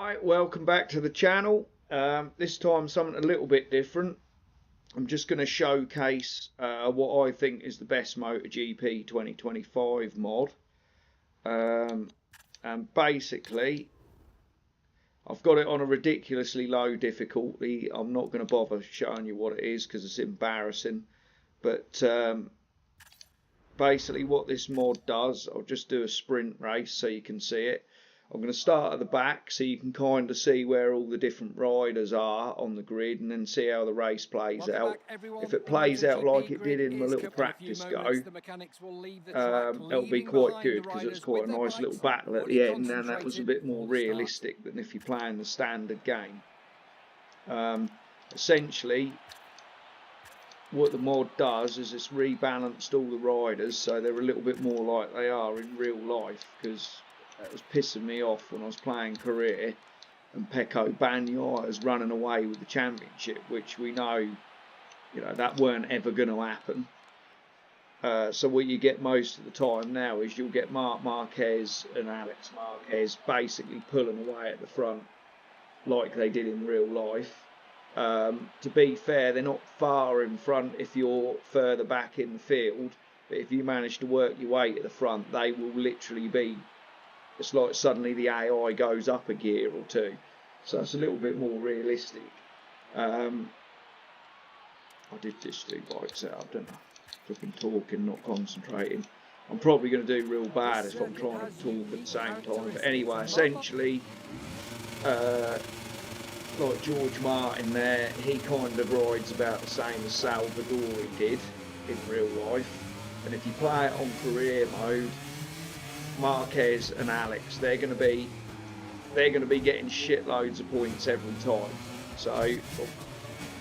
Right, welcome back to the channel. This time something a little bit different. I'm just going to showcase what I think is the best MotoGP 2025 mod. And basically, I've got it on a ridiculously low difficulty. I'm not going to bother showing you what it is because it's embarrassing. But basically what this mod does, I'll just do a sprint race so you can see it. I'm going to start at the back so you can kind of see where all the different riders are on the grid and then see how the race plays out. If it plays out like it did in my little practice go, it'll be quite good because it's quite a nice little battle at the end, and that was a bit more realistic than if you're playing the standard game. Essentially, what the mod does is it's rebalanced all the riders so they're a little bit more like they are in real life, because that was pissing me off when I was playing career and Pecco Bagnaia is running away with the championship, which we know, that weren't ever going to happen. So what you get most of the time now is you'll get Marc Marquez and Alex Marquez basically pulling away at the front like they did in real life. To be fair, they're not far in front if you're further back in the field, but if you manage to work your way to the front, they will literally be, it's like suddenly the AI goes up a gear or two. So it's a little bit more realistic. I did just do bike setup, didn't I? I've been talking, not concentrating. I'm probably going to do real bad if I'm trying to talk at the same time. But anyway, essentially, like George Martin there, he kind of rides about the same as Salvador did in real life. And if you play it on career mode, Marquez and Alex, they're going to be getting shitloads of points every time. So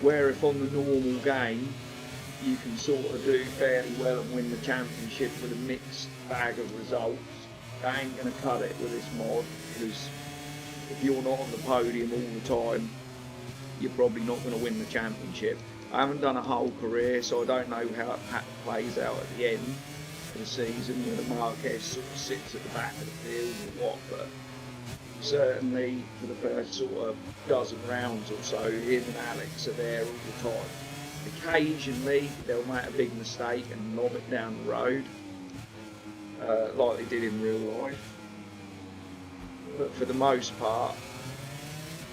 where if on the normal game you can sort of do fairly well and win the championship with a mixed bag of results, they ain't going to cut it with this mod, because if you're not on the podium all the time, you're probably not going to win the championship. I haven't done a whole career, so I don't know how it plays out at the end of the season, whether Marquez sort of sits at the back of the field or what, but certainly for the first sort of dozen rounds or so, him and Alex are there all the time. Occasionally they'll make a big mistake and lob it down the road, like they did in real life, but for the most part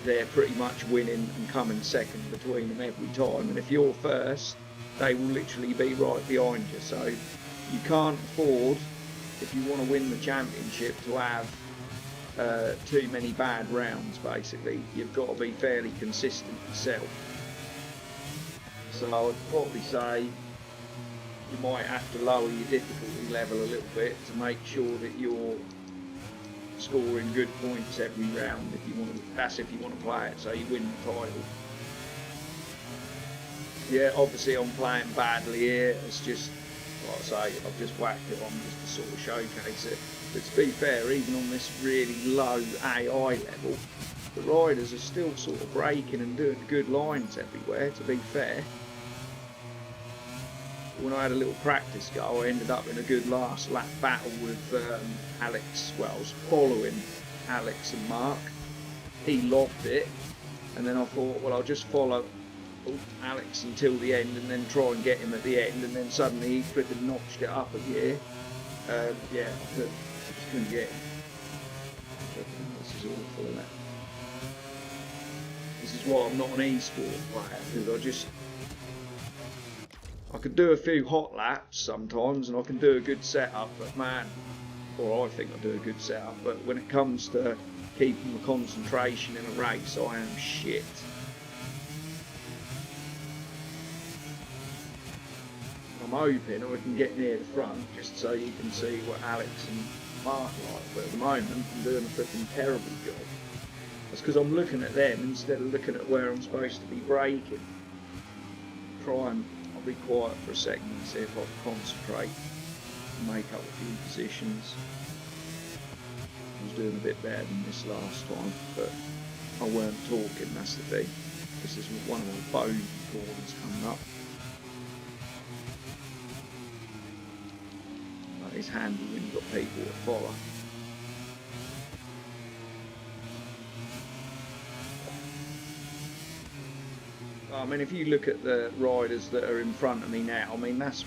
they're pretty much winning and coming second between them every time, and if you're first, they will literally be right behind you. So you can't afford, if you want to win the championship, to have too many bad rounds. Basically, you've got to be fairly consistent yourself. So I would probably say you might have to lower your difficulty level a little bit to make sure that you're scoring good points every round. If you want to, that's if you want to play it so you win the title. Yeah, obviously I'm playing badly here. It's just, like I say, I've just whacked it on just to sort of showcase it. But to be fair, even on this really low AI level, the riders are still sort of braking and doing good lines everywhere, to be fair. When I had a little practice go, I ended up in a good last lap battle with Alex. Well, I was following Alex and Mark. He lobbed it, and then I thought, well, I'll just follow Alex until the end and then try and get him at the end, and then suddenly he flipping notched it up a gear. Yeah, I just couldn't get him. This is awful, isn't it? This is why I'm not an e-sport player, because I can do a few hot laps sometimes and I can do a good setup, but man, or I think I do a good setup, but when it comes to keeping the concentration in a race, I am shit. I'm hoping I can get near the front just so you can see what Alex and Mark are like, but at the moment I'm doing a freaking terrible job. That's because I'm looking at them instead of looking at where I'm supposed to be braking. I'll be quiet for a second and see if I can concentrate and make up a few positions. I was doing a bit better than this last time, but I weren't talking, that's the thing. This is one of my bone corners coming up. That is handy when you've got people to follow. I mean, if you look at the riders that are in front of me now, I mean, that's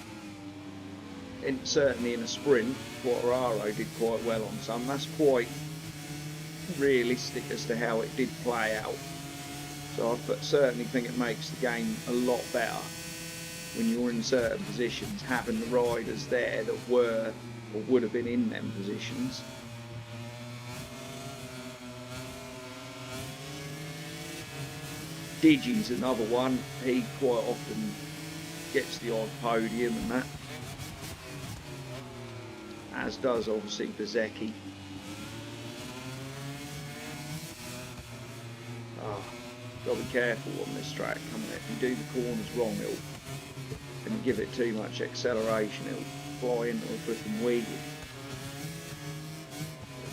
certainly in a sprint. Quartararo did quite well on some. That's quite realistic as to how it did play out. So I certainly think it makes the game a lot better when you're in certain positions, having the riders there that were or would have been in them positions. Digi's another one. He quite often gets the odd podium and that, as does obviously Bezzecchi. Got to be careful on this track. I mean, if you do the corners wrong, and you give it too much acceleration, it'll fly into a flipping weed.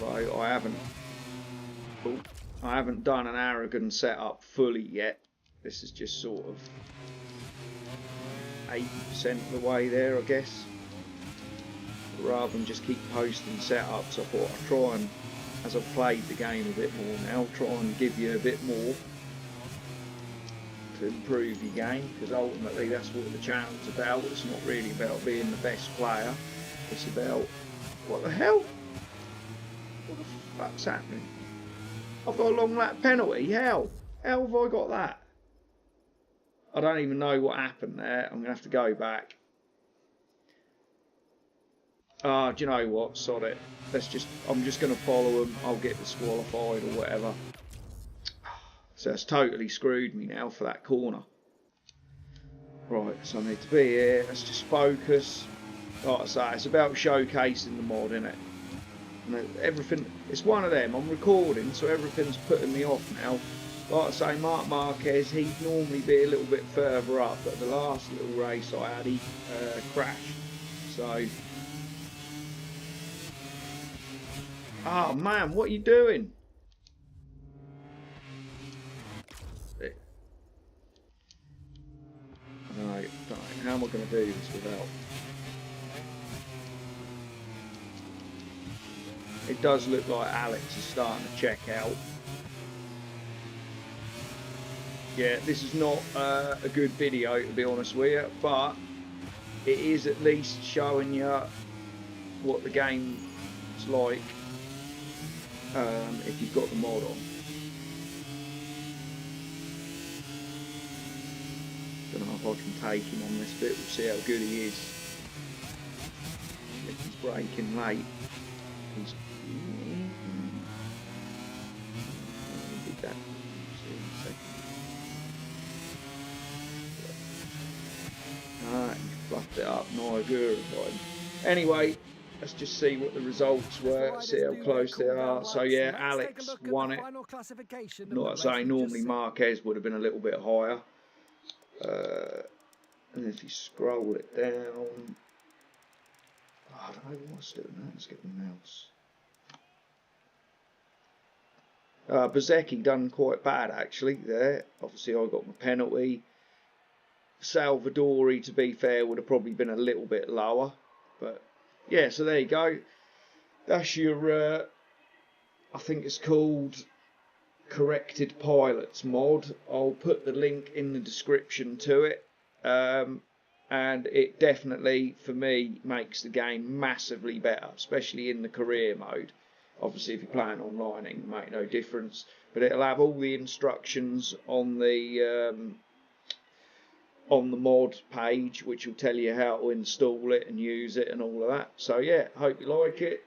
Although I haven't done an Aragon setup fully yet. This is just sort of 80% of the way there, I guess. Rather than just keep posting setups, I thought I'd try and, as I've played the game a bit more now, try and give you a bit more to improve your game, because ultimately that's what the channel's about. It's not really about being the best player. It's about, what the hell? What the fuck's happening? I've got a long lap penalty. How have I got that? I don't even know what happened there. I'm gonna have to go back. Do you know what? Sod it. I'm just gonna follow them. I'll get disqualified or whatever. So it's totally screwed me now for that corner. Right, so I need to be here. Let's just focus. Like I say, it's about showcasing the mod, isn't it? And everything, it's one of them. I'm recording, so everything's putting me off now. Like I say, Marc Marquez, he'd normally be a little bit further up, but the last little race I had, he crashed. So, oh man, what are you doing? Right, how am I going to do this without? It does look like Alex is starting to check out. Yeah, this is not a good video, to be honest with you, but it is at least showing you what the game's like if you've got the mod on. Don't know if I can take him on this bit. We'll see how good he is. If he's braking late. He's did that. He fluffed it up. No good. Anyway, let's just see what the results were. See how close they are. So yeah, Alex won it. Like I say, normally Marquez would have been a little bit higher. And if you scroll it down, I don't know what's doing that. Let's get the mouse. Bezzecchi done quite bad actually there. Obviously I got my penalty. Salvadori, to be fair, would have probably been a little bit lower. But yeah, so there you go. That's your, I think it's called Corrected Pilots mod. I'll put the link in the description to it. And it definitely, for me, makes the game massively better, especially in the career mode. Obviously, if you're playing online, it can make no difference. But it'll have all the instructions on the mod page, which will tell you how to install it and use it and all of that. So yeah, hope you like it.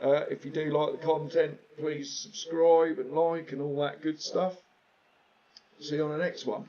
If you do like the content, please subscribe and like and all that good stuff. See you on the next one.